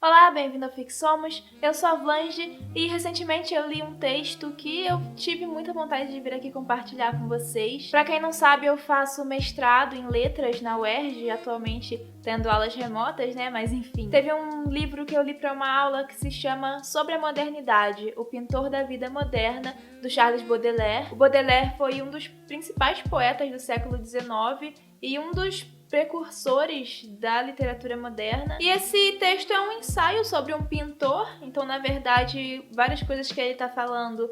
Olá, bem-vindo ao Fixomos, eu sou a Vlange e recentemente eu li um texto que eu tive muita vontade de vir aqui compartilhar com vocês. Pra quem não sabe, eu faço mestrado em letras na UERJ, atualmente tendo aulas remotas, né, mas enfim. Teve um livro que eu li pra uma aula que se chama Sobre a Modernidade, o Pintor da Vida Moderna, do Charles Baudelaire. O Baudelaire foi um dos principais poetas do século XIX e um dos precursores da literatura moderna. E esse texto é um ensaio sobre um pintor, então na verdade várias coisas que ele está falando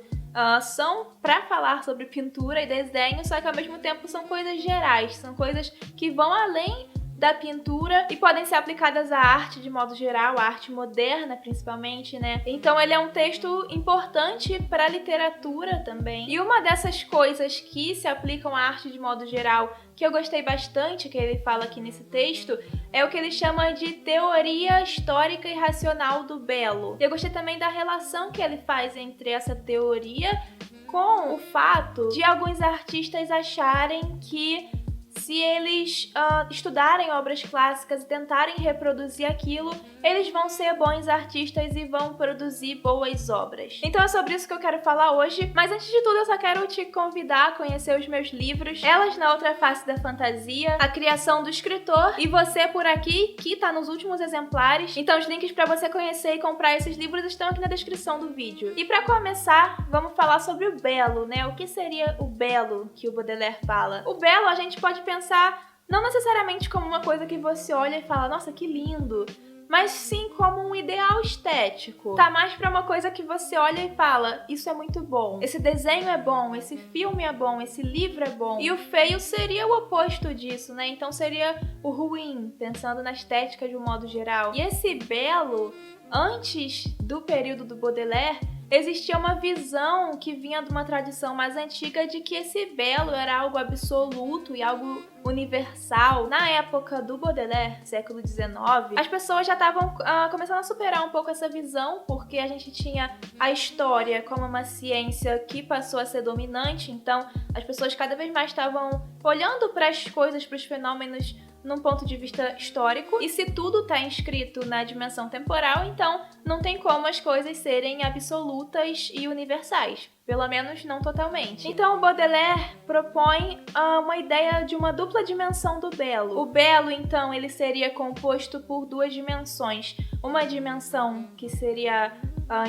são para falar sobre pintura e desenho, só que ao mesmo tempo são coisas gerais, são coisas que vão além da pintura e podem ser aplicadas à arte de modo geral, à arte moderna principalmente, né? Então ele é um texto importante para a literatura também. E uma dessas coisas que se aplicam à arte de modo geral, que eu gostei bastante, que ele fala aqui nesse texto, é o que ele chama de teoria histórica e racional do belo. Eu gostei também da relação que ele faz entre essa teoria com o fato de alguns artistas acharem que se eles estudarem obras clássicas e tentarem reproduzir aquilo, eles vão ser bons artistas e vão produzir boas obras. Então é sobre isso que eu quero falar hoje, mas antes de tudo eu só quero te convidar a conhecer os meus livros, Elas na Outra Face da Fantasia, A Criação do Escritor e Você por Aqui, que tá nos últimos exemplares. Então os links para você conhecer e comprar esses livros estão aqui na descrição do vídeo. E para começar, vamos falar sobre o belo, né? O que seria o belo que o Baudelaire fala? O belo a gente pode pensar não necessariamente como uma coisa que você olha e fala, nossa, que lindo, mas sim como um ideal estético. Tá mais pra uma coisa que você olha e fala, isso é muito bom, esse desenho é bom, esse filme é bom, esse livro é bom. E o feio seria o oposto disso, né? Então seria o ruim, pensando na estética de um modo geral. E esse belo, antes do período do Baudelaire, existia uma visão que vinha de uma tradição mais antiga de que esse belo era algo absoluto e algo universal. Na época do Baudelaire, século XIX, as pessoas já estavam começando a superar um pouco essa visão, porque a gente tinha a história como uma ciência que passou a ser dominante, então as pessoas cada vez mais estavam olhando para as coisas, para os fenômenos num ponto de vista histórico, e se tudo está inscrito na dimensão temporal, então não tem como as coisas serem absolutas e universais, pelo menos não totalmente. Então o Baudelaire propõe uma ideia de uma dupla dimensão do belo. O belo, então, ele seria composto por duas dimensões. Uma dimensão que seria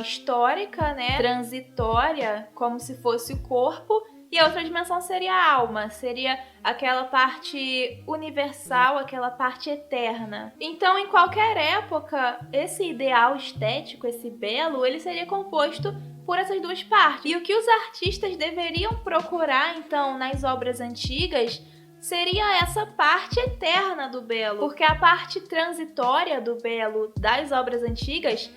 histórica, né, transitória, como se fosse o corpo, e a outra dimensão seria a alma, seria aquela parte universal, aquela parte eterna. Então, em qualquer época, esse ideal estético, esse belo, ele seria composto por essas duas partes. E o que os artistas deveriam procurar, então, nas obras antigas, seria essa parte eterna do belo, porque a parte transitória do belo das obras antigas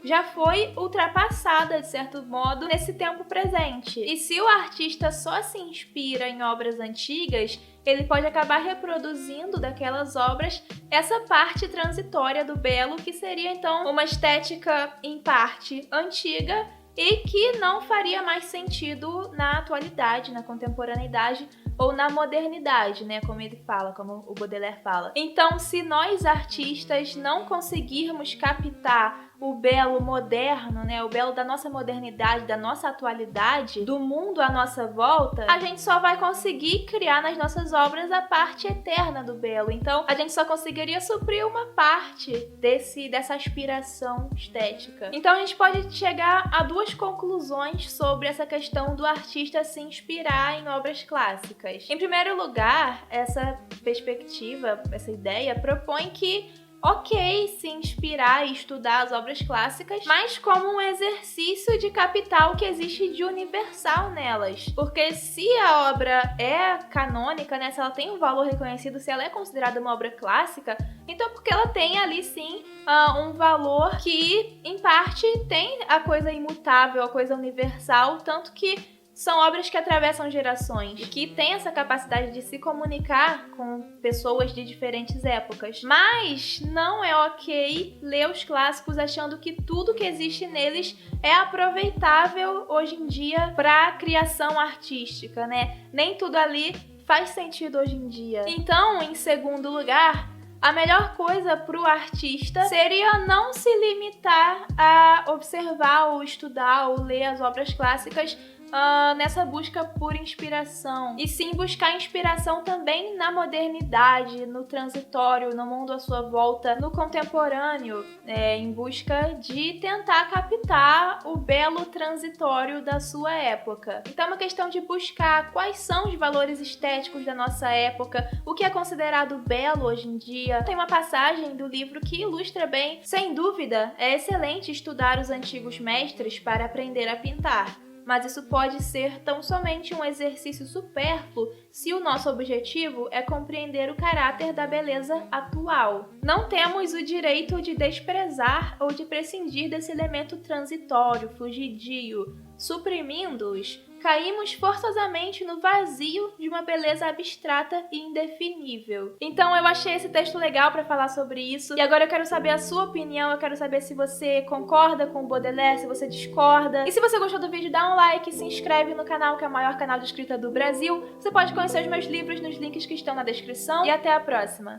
já foi ultrapassada, de certo modo, nesse tempo presente. E se o artista só se inspira em obras antigas, ele pode acabar reproduzindo daquelas obras essa parte transitória do belo, que seria então uma estética em parte antiga e que não faria mais sentido na atualidade, na contemporaneidade ou na modernidade, né, como ele fala, como o Baudelaire fala. Então, se nós artistas não conseguirmos captar o belo moderno, né, o belo da nossa modernidade, da nossa atualidade, do mundo à nossa volta, a gente só vai conseguir criar nas nossas obras a parte eterna do belo. Então, a gente só conseguiria suprir uma parte dessa aspiração estética. Então, a gente pode chegar a duas conclusões sobre essa questão do artista se inspirar em obras clássicas. Em primeiro lugar, essa perspectiva, essa ideia propõe que ok se inspirar e estudar as obras clássicas, mas como um exercício de captar o que existe de universal nelas. Porque se a obra é canônica, né, se ela tem um valor reconhecido, se ela é considerada uma obra clássica, então porque ela tem ali sim um valor que, em parte, tem a coisa imutável, a coisa universal, tanto que são obras que atravessam gerações, que têm essa capacidade de se comunicar com pessoas de diferentes épocas. Mas não é ok ler os clássicos achando que tudo que existe neles é aproveitável hoje em dia para a criação artística, né? Nem tudo ali faz sentido hoje em dia. Então, em segundo lugar, A melhor coisa para o artista seria não se limitar a observar ou estudar ou ler as obras clássicas nessa busca por inspiração, e sim buscar inspiração também na modernidade, no transitório, no mundo à sua volta, no contemporâneo, em busca de tentar captar o belo transitório da sua época. Então é uma questão de buscar quais são os valores estéticos da nossa época, o que é considerado belo hoje em dia. Tem uma passagem do livro que ilustra bem. Sem dúvida, é excelente estudar os antigos mestres para aprender a pintar, mas isso pode ser tão somente um exercício supérfluo se o nosso objetivo é compreender o caráter da beleza atual. Não temos o direito de desprezar ou de prescindir desse elemento transitório, fugidio. Suprimindo-os, caímos forçosamente no vazio de uma beleza abstrata e indefinível. Então eu achei esse texto legal para falar sobre isso, e agora eu quero saber a sua opinião, eu quero saber se você concorda com o Baudelaire, se você discorda. E se você gostou do vídeo, dá um like, se inscreve no canal, que é o maior canal de escrita do Brasil. Você pode conhecer os meus livros nos links que estão na descrição, e até a próxima!